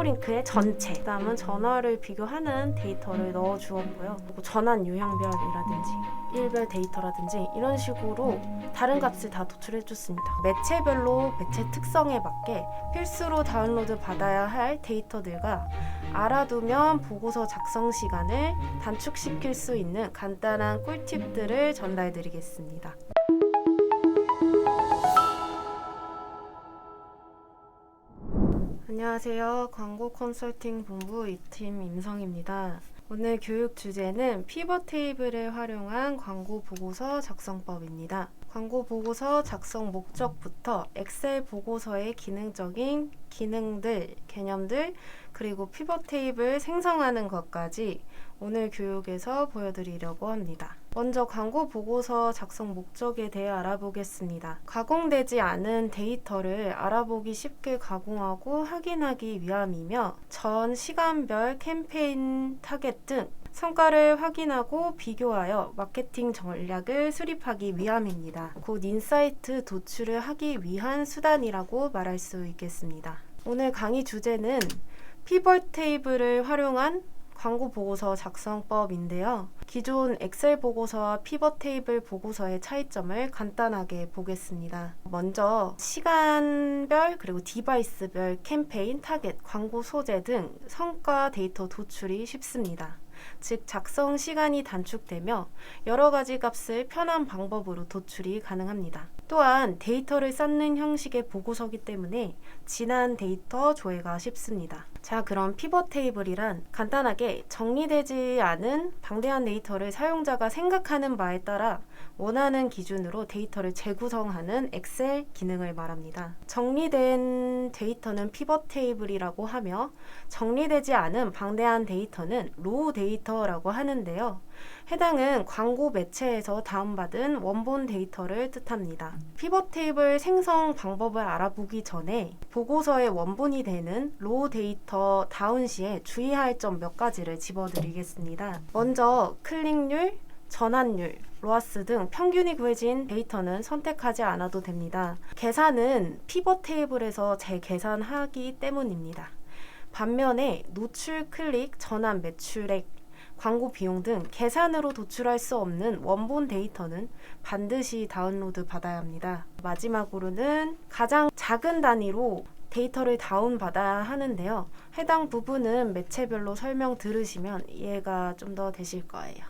하이퍼링크의 전체, 그다음은 전화를 비교하는 데이터를 넣어 주었고요. 그리고 전환 유형별이라든지 일별 데이터라든지 이런 식으로 다른 값을 다 도출해 줬습니다. 매체별로 매체 특성에 맞게 필수로 다운로드 받아야 할 데이터들과 알아두면 보고서 작성 시간을 단축시킬 수 있는 간단한 꿀팁들을 전달드리겠습니다. 안녕하세요. 광고 컨설팅 본부 2팀 임성입니다. 오늘 교육 주제는 피벗 테이블을 활용한 광고 보고서 작성법입니다. 광고 보고서 작성 목적부터 엑셀 보고서의 기능적인 기능들, 개념들, 그리고 피벗 테이블 생성하는 것까지 오늘 교육에서 보여드리려고 합니다. 먼저 광고 보고서 작성 목적에 대해 알아보겠습니다. 가공되지 않은 데이터를 알아보기 쉽게 가공하고 확인하기 위함이며 전 시간별 캠페인 타겟 등 성과를 확인하고 비교하여 마케팅 전략을 수립하기 위함입니다. 곧 인사이트 도출을 하기 위한 수단이라고 말할 수 있겠습니다. 오늘 강의 주제는 피벗 테이블을 활용한 광고 보고서 작성법인데요. 기존 엑셀 보고서와 피벗 테이블 보고서의 차이점을 간단하게 보겠습니다. 먼저 시간별 그리고 디바이스별 캠페인, 타겟, 광고 소재 등 성과 데이터 도출이 쉽습니다. 즉 작성 시간이 단축되며 여러 가지 값을 편한 방법으로 도출이 가능합니다. 또한 데이터를 쌓는 형식의 보고서이기 때문에 진한 데이터 조회가 쉽습니다. 자, 그럼 피벗 테이블이란 간단하게 정리되지 않은 방대한 데이터를 사용자가 생각하는 바에 따라 원하는 기준으로 데이터를 재구성하는 엑셀 기능을 말합니다. 정리된 데이터는 피벗 테이블이라고 하며 정리되지 않은 방대한 데이터는 로우 데이터라고 하는데요. 해당은 광고 매체에서 다운받은 원본 데이터를 뜻합니다. 피벗 테이블 생성 방법을 알아보기 전에 보고서의 원본이 되는 로우 데이터 다운 시에 주의할 점 몇 가지를 짚어드리겠습니다. 먼저 클릭률, 전환율, 로아스 등 평균이 구해진 데이터는 선택하지 않아도 됩니다. 계산은 피벗 테이블에서 재계산하기 때문입니다. 반면에 노출, 클릭, 전환, 매출액, 광고 비용 등 계산으로 도출할 수 없는 원본 데이터는 반드시 다운로드 받아야 합니다. 마지막으로는 가장 작은 단위로 데이터를 다운받아야 하는데요. 해당 부분은 매체별로 설명 들으시면 이해가 좀 더 되실 거예요.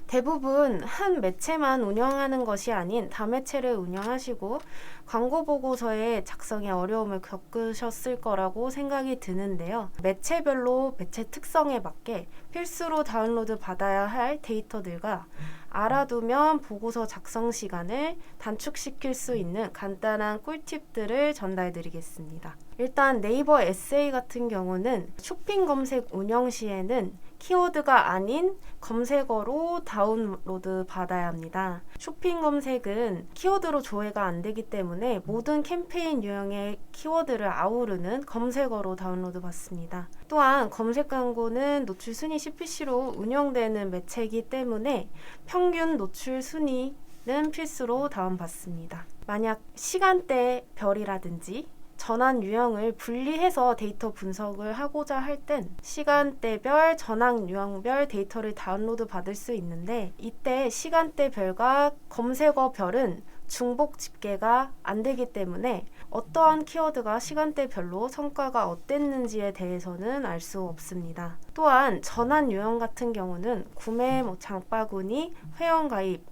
대부분 한 매체만 운영하는 것이 아닌 다매체를 운영하시고 광고 보고서의 작성에 어려움을 겪으셨을 거라고 생각이 드는데요. 매체별로 매체 특성에 맞게 필수로 다운로드 받아야 할 데이터들과 알아두면 보고서 작성 시간을 단축시킬 수 있는 간단한 꿀팁들을 전달드리겠습니다. 일단 네이버 에세이 같은 경우는 쇼핑 검색 운영 시에는 키워드가 아닌 검색어로 다운로드 받아야 합니다. 쇼핑 검색은 키워드로 조회가 안 되기 때문에 모든 캠페인 유형의 키워드를 아우르는 검색어로 다운로드 받습니다. 또한 검색 광고는 노출 순위 CPC로 운영되는 매체이기 때문에 평균 노출 순위는 필수로 다운받습니다. 만약 시간대별이라든지 전환 유형을 분리해서 데이터 분석을 하고자 할 땐 시간대별, 전환 유형별 데이터를 다운로드 받을 수 있는데 이때 시간대별과 검색어별은 중복 집계가 안 되기 때문에 어떠한 키워드가 시간대별로 성과가 어땠는지에 대해서는 알 수 없습니다. 또한 전환 유형 같은 경우는 구매, 장바구니, 회원가입,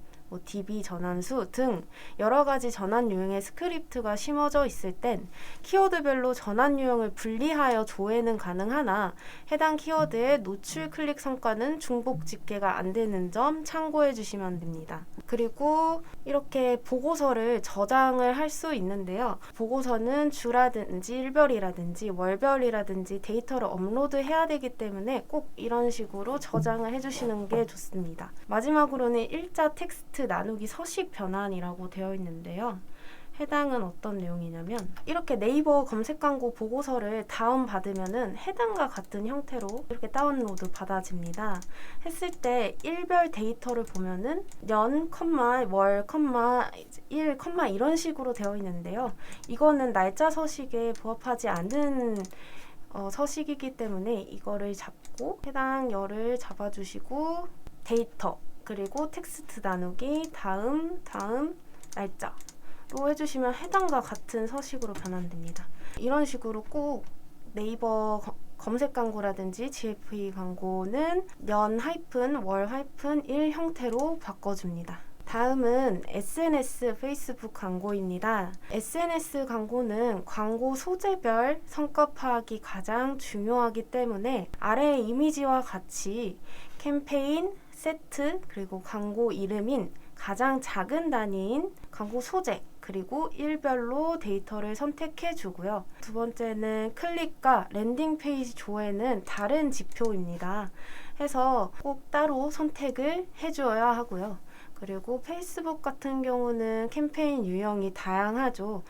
DB 전환수 등 여러 가지 전환 유형의 스크립트가 심어져 있을 땐 키워드별로 전환 유형을 분리하여 조회는 가능하나 해당 키워드의 노출 클릭 성과는 중복 집계가 안 되는 점 참고해 주시면 됩니다. 그리고 이렇게 보고서를 저장을 할 수 있는데요. 보고서는 주라든지 일별이라든지 월별이라든지 데이터를 업로드해야 되기 때문에 꼭 이런 식으로 저장을 해주시는 게 좋습니다. 마지막으로는 일자 텍스트 나누기 서식 변환이라고 되어 있는데요. 해당은 어떤 내용이냐면 이렇게 네이버 검색 광고 보고서를 다운받으면은 해당과 같은 형태로 이렇게 다운로드 받아집니다. 했을 때 일별 데이터를 보면은 년, 월, 1, 이런 식으로 되어 있는데요. 이거는 날짜 서식에 부합하지 않는 서식이기 때문에 이거를 잡고 해당 열을 잡아주시고 데이터 그리고 텍스트 나누기 다음 날짜로 해주시면 해당과 같은 서식으로 변환됩니다. 이런 식으로 꼭 네이버 검색 광고라든지 GFE 광고는 월-일 형태로 바꿔줍니다. 다음은 SNS 페이스북 광고입니다. SNS 광고는 광고 소재별 성과 파악이 가장 중요하기 때문에 아래 이미지와 같이 캠페인, 세트, 그리고 광고 이름인 가장 작은 단위인 광고 소재 그리고 일별로 데이터를 선택해 주고요. 두 번째는 클릭과 랜딩 페이지 조회는 다른 지표입니다. 해서 꼭 따로 선택을 해주어야 하고요. 그리고 페이스북 같은 경우는 캠페인 유형이 다양하죠.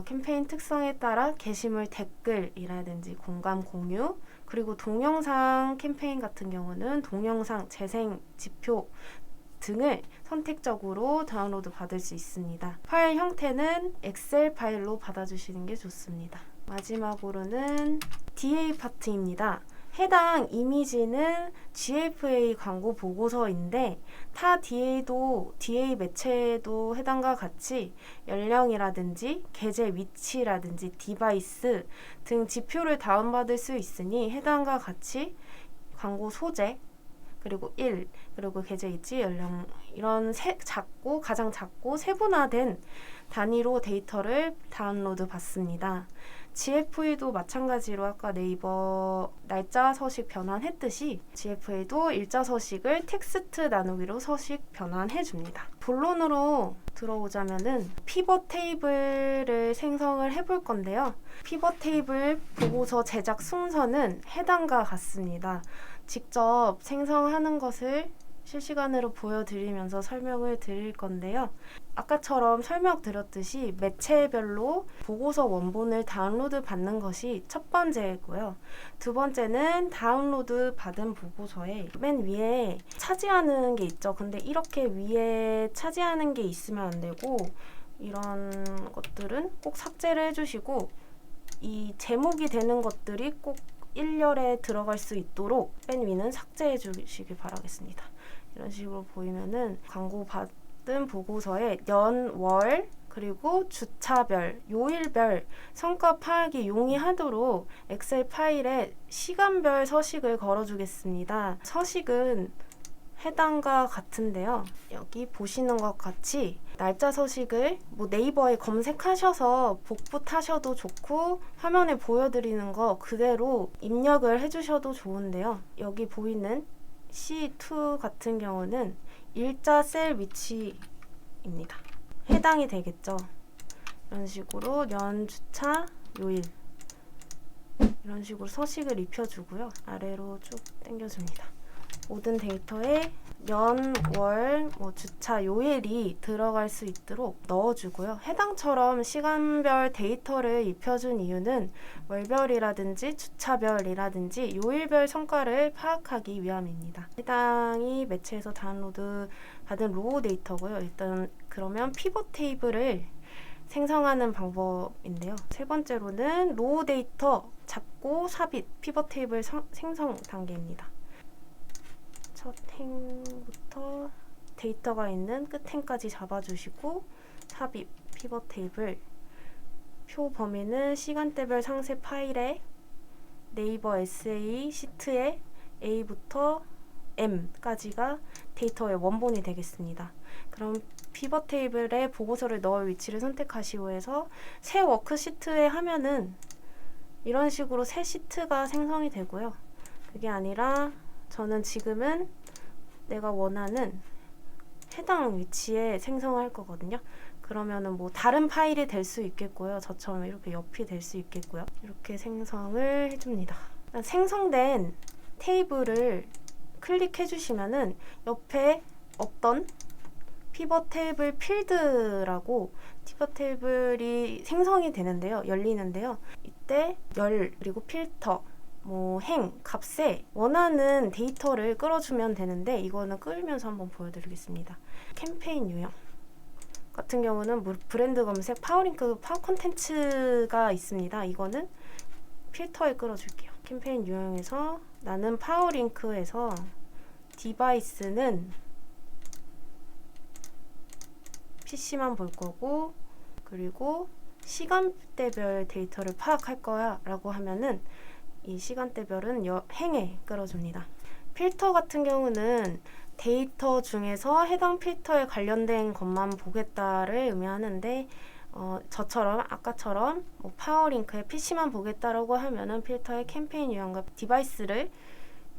캠페인 특성에 따라 게시물 댓글이라든지 공감 공유 그리고 동영상 캠페인 같은 경우는 동영상 재생 지표 등을 선택적으로 다운로드 받을 수 있습니다. 파일 형태는 엑셀 파일로 받아주시는 게 좋습니다. 마지막으로는 DA 파트입니다. 해당 이미지는 GFA 광고 보고서인데 타 DA 매체에도 해당과 같이 연령이라든지 게재 위치라든지 디바이스 등 지표를 다운받을 수 있으니 해당과 같이 광고 소재 그리고 그리고 게재 위치, 연령 이런 가장 작고 세분화된 단위로 데이터를 다운로드 받습니다. GFA도 마찬가지로 아까 네이버 날짜 서식 변환했듯이 GFA도 일자 서식을 텍스트 나누기로 서식 변환해 줍니다. 본론으로 들어오자면은 피벗 테이블을 생성을 해볼 건데요. 피벗 테이블 보고서 제작 순서는 해당과 같습니다. 직접 생성하는 것을 실시간으로 보여드리면서 설명을 드릴 건데요. 아까처럼 설명드렸듯이 매체별로 보고서 원본을 다운로드 받는 것이 첫 번째고요. 두 번째는 다운로드 받은 보고서에 맨 위에 차지하는 게 있죠. 근데 이렇게 위에 차지하는 게 있으면 안 되고 이런 것들은 꼭 삭제를 해주시고 이 제목이 되는 것들이 꼭 일렬에 들어갈 수 있도록 맨 위는 삭제해 주시길 바라겠습니다. 이런 식으로 보이면은 광고 받은 보고서에 년, 월, 그리고 주차별, 요일별 성과 파악이 용이하도록 엑셀 파일에 시간별 서식을 걸어주겠습니다. 서식은 해당과 같은데요. 여기 보시는 것 같이 날짜 서식을 네이버에 검색하셔서 복붙하셔도 좋고 화면에 보여드리는 거 그대로 입력을 해주셔도 좋은데요. 여기 보이는 C2 같은 경우는 일자 셀 위치입니다. 해당이 되겠죠. 이런 식으로 년, 주차, 요일 이런 식으로 서식을 입혀주고요. 아래로 쭉 당겨줍니다. 모든 데이터에 년, 월, 주차, 요일이 들어갈 수 있도록 넣어주고요. 해당처럼 시간별 데이터를 입혀준 이유는 월별이라든지 주차별이라든지 요일별 성과를 파악하기 위함입니다. 해당이 매체에서 다운로드 받은 로우 데이터고요. 일단 그러면 피벗 테이블을 생성하는 방법인데요. 세 번째로는 로우 데이터 잡고 삽입 피벗 테이블 생성 단계입니다. 첫 행부터 데이터가 있는 끝 행까지 잡아주시고 삽입 피벗 테이블 표 범위는 시간대별 상세 파일에 네이버 SA 시트에 A부터 M까지가 데이터의 원본이 되겠습니다. 그럼 피벗 테이블에 보고서를 넣을 위치를 선택하시고 해서 새 워크시트에 하면은 이런 식으로 새 시트가 생성이 되고요. 그게 아니라 저는 지금은 내가 원하는 해당 위치에 생성할 거거든요. 그러면은 다른 파일이 될 수 있겠고요. 저처럼 이렇게 옆이 될 수 있겠고요. 이렇게 생성을 해줍니다. 생성된 테이블을 클릭해 주시면은 옆에 어떤 피벗 테이블 필드라고 피벗 테이블이 생성이 되는데요. 열리는데요. 이때 열 그리고 필터 값에 원하는 데이터를 끌어주면 되는데 이거는 끌면서 한번 보여드리겠습니다. 캠페인 유형 같은 경우는 브랜드 검색, 파워링크, 파워 콘텐츠가 있습니다. 이거는 필터에 끌어줄게요. 캠페인 유형에서 나는 파워링크에서 디바이스는 PC만 볼 거고, 그리고 시간대별 데이터를 파악할 거야 라고 하면은 이 시간대별은 행에 끌어줍니다. 필터 같은 경우는 데이터 중에서 해당 필터에 관련된 것만 보겠다를 의미하는데, 저처럼 아까처럼 뭐 파워링크에 PC만 보겠다라고 하면은 필터의 캠페인 유형과 디바이스를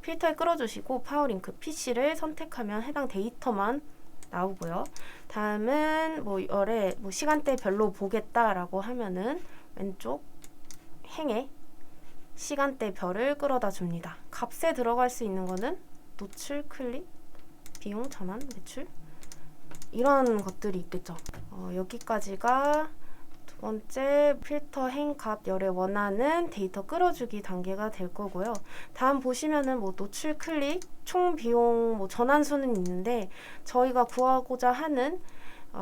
필터에 끌어주시고 파워링크 PC를 선택하면 해당 데이터만 나오고요. 다음은 뭐 시간대별로 보겠다라고 하면은 왼쪽 행에 시간대별을 끌어다 줍니다. 값에 들어갈 수 있는 거는 노출, 클릭, 비용, 전환, 매출 이런 것들이 있겠죠. 여기까지가 두 번째 필터 행 값 열에 원하는 데이터 끌어주기 단계가 될 거고요. 다음 보시면은 뭐 노출, 클릭, 총 비용, 뭐 전환수는 있는데 저희가 구하고자 하는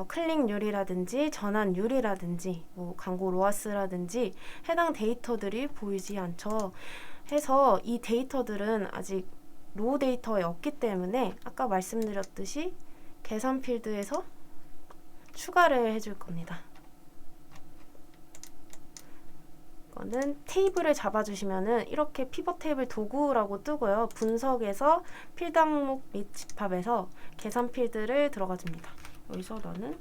클릭률이라든지 전환율이라든지 뭐 광고 로아스라든지 해당 데이터들이 보이지 않죠. 해서 이 데이터들은 아직 로우 데이터에 없기 때문에 아까 말씀드렸듯이 계산 필드에서 추가를 해줄 겁니다. 이거는 테이블을 잡아주시면은 이렇게 피벗 테이블 도구라고 뜨고요. 분석에서 필드 항목 및 집합에서 계산 필드를 들어가 줍니다. 여기서 너는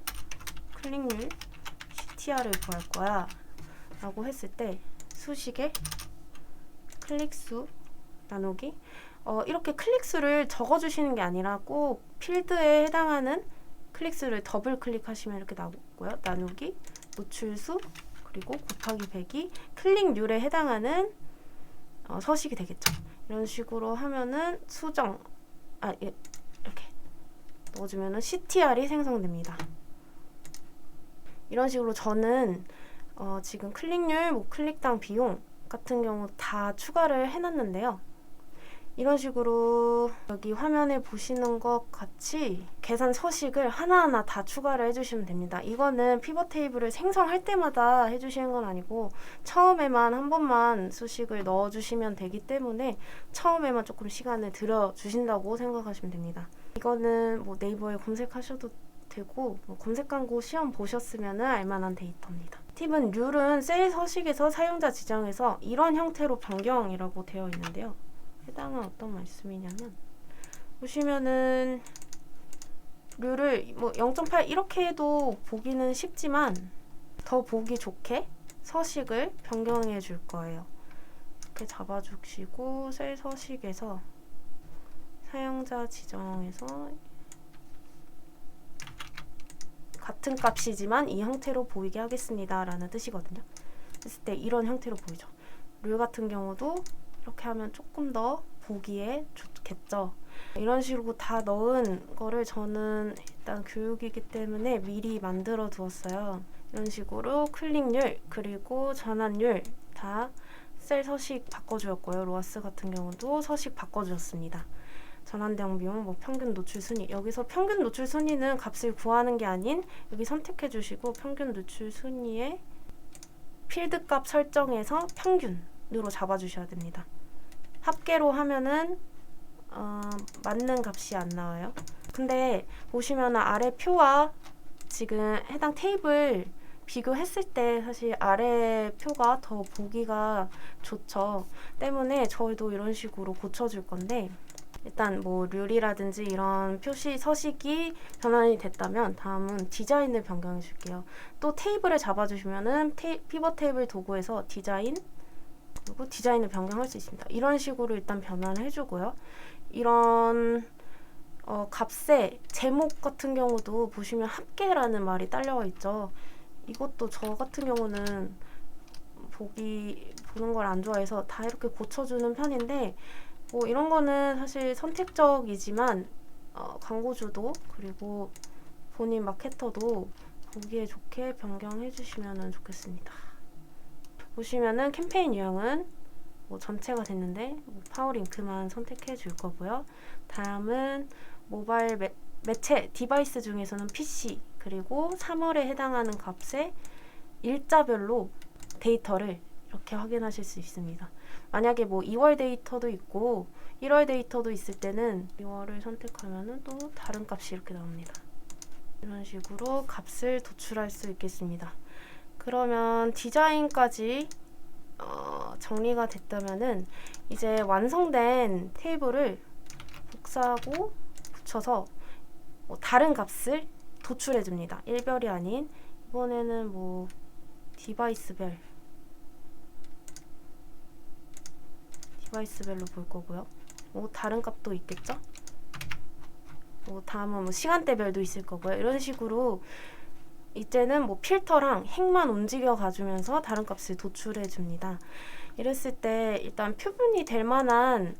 클릭률 CTR을 구할 거야 라고 했을 때 수식에 클릭수 나누기 이렇게 클릭수를 적어주시는 게 아니라 꼭 필드에 해당하는 클릭수를 더블 클릭하시면 이렇게 나오고요. 나누기 노출수 그리고 곱하기 100이 클릭률에 해당하는 서식이 되겠죠. 이런 식으로 하면은 이렇게 넣어주면은 CTR이 생성됩니다. 이런 식으로 저는 지금 클릭률, 뭐 클릭당 비용 같은 경우 다 추가를 해놨는데요. 이런 식으로 여기 화면에 보시는 것 같이 계산 서식을 하나하나 다 추가를 해주시면 됩니다. 이거는 피벗 테이블을 생성할 때마다 해주시는 건 아니고 처음에만 한 번만 수식을 넣어주시면 되기 때문에 처음에만 조금 시간을 들여주신다고 생각하시면 됩니다. 이거는 뭐 네이버에 검색하셔도 되고 뭐 검색 광고 시험 보셨으면 알만한 데이터입니다. 팁은 률은 셀 서식에서 사용자 지정에서 이런 형태로 변경이라고 되어 있는데요. 해당은 어떤 말씀이냐면 보시면은 룰을 뭐 0.8 이렇게 해도 보기는 쉽지만 더 보기 좋게 서식을 변경해 줄 거예요. 이렇게 잡아주시고 셀 서식에서 사용자 지정에서 같은 값이지만 이 형태로 보이게 하겠습니다 라는 뜻이거든요. 했을 때 이런 형태로 보이죠. 룰 같은 경우도 이렇게 하면 조금 더 보기에 좋겠죠. 이런 식으로 다 넣은 거를 저는 일단 교육이기 때문에 미리 만들어 두었어요. 이런 식으로 클릭률 그리고 전환율 다 셀 서식 바꿔주었고요. 로아스 같은 경우도 서식 바꿔주었습니다. 전환대응 비용, 뭐 평균 노출 순위. 여기서 평균 노출 순위는 값을 구하는 게 아닌 여기 선택해 주시고 평균 노출 순위에 필드 값 설정해서 평균으로 잡아주셔야 됩니다. 합계로 하면은 맞는 값이 안 나와요. 근데 보시면 아래 표와 지금 해당 테이블 비교했을 때 사실 아래 표가 더 보기가 좋죠. 때문에 저희도 이런 식으로 고쳐줄 건데 일단 뭐 룰이라든지 이런 표시 서식이 변환이 됐다면 다음은 디자인을 변경해 줄게요. 또 테이블을 잡아주시면은 피벗 테이블 도구에서 디자인 그리고 디자인을 변경할 수 있습니다. 이런 식으로 일단 변환을 해주고요. 이런 값의 제목 같은 경우도 보시면 합계라는 말이 딸려와 있죠. 이것도 저 같은 경우는 보는 걸 안 좋아해서 다 이렇게 고쳐주는 편인데 뭐 이런 거는 사실 선택적이지만 광고주도 그리고 본인 마케터도 보기에 좋게 변경해 주시면 좋겠습니다. 보시면은 캠페인 유형은 뭐 전체가 됐는데 뭐 파워링크만 선택해 줄 거고요. 다음은 모바일 매체 디바이스 중에서는 PC 그리고 3월에 해당하는 값의 일자별로 데이터를 이렇게 확인하실 수 있습니다. 만약에 뭐 2월 데이터도 있고 1월 데이터도 있을 때는 2월을 선택하면은 또 다른 값이 이렇게 나옵니다. 이런 식으로 값을 도출할 수 있겠습니다. 그러면 디자인까지 정리가 됐다면은 이제 완성된 테이블을 복사하고 붙여서 뭐 다른 값을 도출해 줍니다. 1별이 아닌 이번에는 뭐 디바이스별로 볼 거고요. 뭐 다른 값도 있겠죠? 뭐 다음은 뭐 시간대별도 있을 거고요. 이런 식으로 이제는 뭐 필터랑 행만 움직여 가주면서 다른 값을 도출해 줍니다. 이랬을 때 일단 표준이 될 만한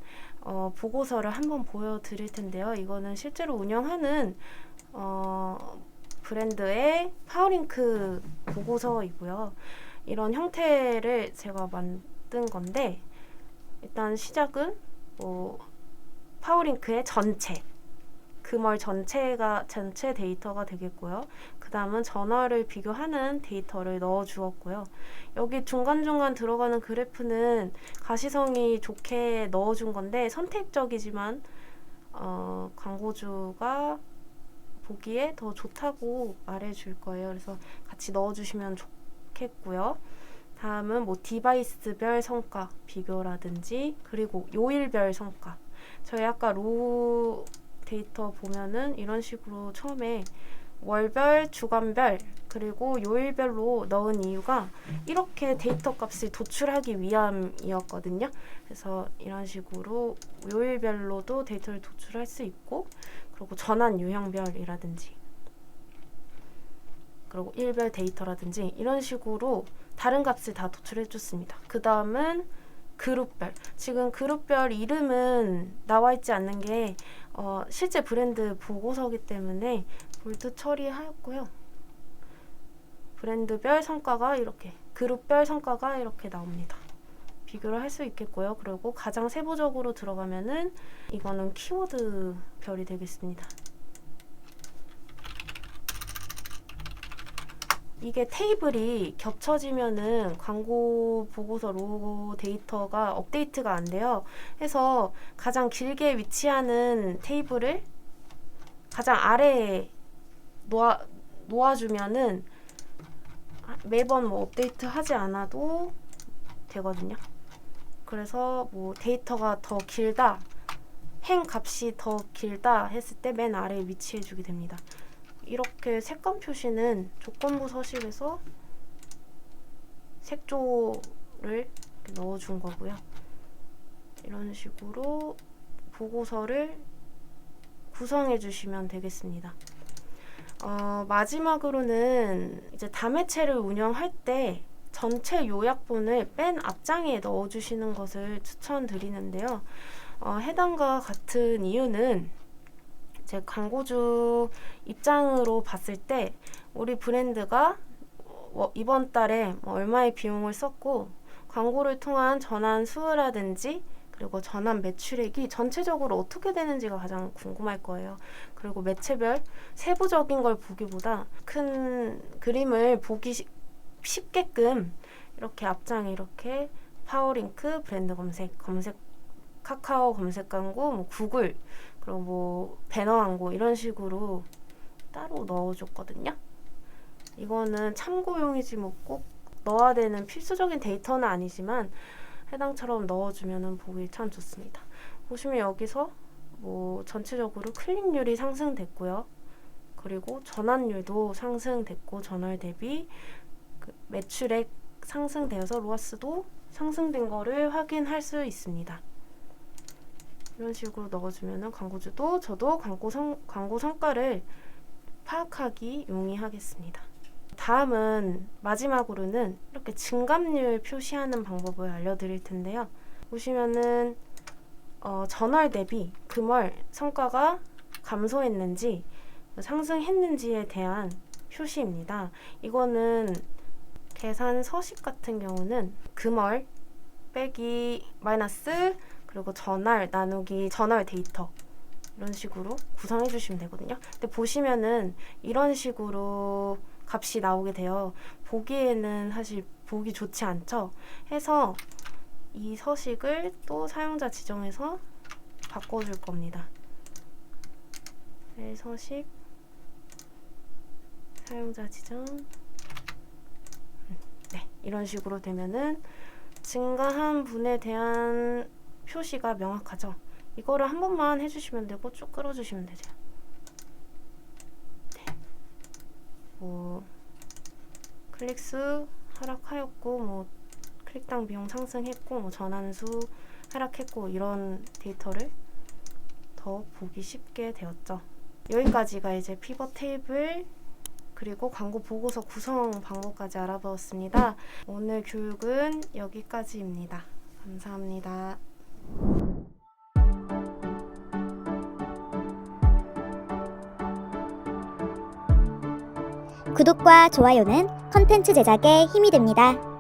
보고서를 한번 보여드릴 텐데요. 이거는 실제로 운영하는 브랜드의 파워링크 보고서이고요. 이런 형태를 제가 만든 건데 일단 시작은 뭐 파워링크의 전체 금월 전체 데이터가 되겠고요. 그 다음은 전월을 비교하는 데이터를 넣어 주었고요. 여기 중간중간 들어가는 그래프는 가시성이 좋게 넣어 준 건데 선택적이지만 광고주가 보기에 더 좋다고 말해 줄 거예요. 그래서 같이 넣어 주시면 좋겠고요. 다음은 뭐 디바이스별 성과 비교라든지 그리고 요일별 성과. 저희 아까 로우 데이터 보면은 이런 식으로 처음에 월별, 주간별, 그리고 요일별로 넣은 이유가 이렇게 데이터 값을 도출하기 위함이었거든요. 그래서 이런 식으로 요일별로도 데이터를 도출할 수 있고 그리고 전환 유형별이라든지 그리고 일별 데이터라든지 이런 식으로 다른 값을 다 도출해 줬습니다. 그 다음은 그룹별. 지금 그룹별 이름은 나와 있지 않는 게 실제 브랜드 보고서기 때문에 볼드 처리하였고요. 브랜드별 성과가 이렇게, 그룹별 성과가 이렇게 나옵니다. 비교를 할 수 있겠고요. 그리고 가장 세부적으로 들어가면은 이거는 키워드 별이 되겠습니다. 이게 테이블이 겹쳐지면은 광고 보고서 로고 데이터가 업데이트가 안 돼요. 해서 가장 길게 위치하는 테이블을 가장 아래에 놓아주면은 매번 뭐 업데이트 하지 않아도 되거든요. 그래서 뭐 데이터가 더 길다, 행 값이 더 길다 했을 때 맨 아래에 위치해 주게 됩니다. 이렇게 색감 표시는 조건부 서식에서 색조를 넣어준 거고요. 이런 식으로 보고서를 구성해 주시면 되겠습니다. 마지막으로는 이제 다매체를 운영할 때 전체 요약본을 맨 앞장에 넣어주시는 것을 추천드리는데요. 해당과 같은 이유는 제 광고주 입장으로 봤을 때 우리 브랜드가 이번 달에 얼마의 비용을 썼고 광고를 통한 전환 수라든지 그리고 전환 매출액이 전체적으로 어떻게 되는지가 가장 궁금할 거예요. 그리고 매체별 세부적인 걸 보기보다 큰 그림을 보기 쉽게끔 이렇게 앞장에 이렇게 파워링크, 브랜드 검색, 카카오 검색 광고, 뭐 구글, 그리고 뭐 배너 광고 이런 식으로 따로 넣어줬거든요. 이거는 참고용이지 뭐 꼭 넣어야 되는 필수적인 데이터는 아니지만 해당처럼 넣어주면 보기 참 좋습니다. 보시면 여기서 뭐 전체적으로 클릭률이 상승됐고요. 그리고 전환율도 상승됐고 전월 대비 매출액 상승되어서 로아스도 상승된 거를 확인할 수 있습니다. 이런 식으로 넣어주면 광고주도 저도 광고 성과를 파악하기 용이하겠습니다. 다음은 마지막으로는 이렇게 증감률 표시하는 방법을 알려드릴 텐데요. 보시면은 전월 대비 금월 성과가 감소했는지 상승했는지에 대한 표시입니다. 이거는 계산 서식 같은 경우는 금월 빼기 마이너스 그리고 전월 나누기 전월 데이터 이런 식으로 구성해 주시면 되거든요. 근데 보시면은 이런 식으로 값이 나오게 돼요. 보기에는 사실 보기 좋지 않죠? 해서 이 서식을 또 사용자 지정에서 바꿔줄 겁니다. 서식 사용자 지정. 네, 이런 식으로 되면은 증가한 분에 대한 표시가 명확하죠. 이거를 한 번만 해주시면 되고 쭉 끌어주시면 되죠. 네. 클릭수 하락하였고, 클릭당 비용 상승했고, 전환수 하락했고, 이런 데이터를 더 보기 쉽게 되었죠. 여기까지가 이제 피벗 테이블 그리고 광고 보고서 구성 방법까지 알아보았습니다. 오늘 교육은 여기까지입니다. 감사합니다. 구독과 좋아요는 컨텐츠 제작에 힘이 됩니다.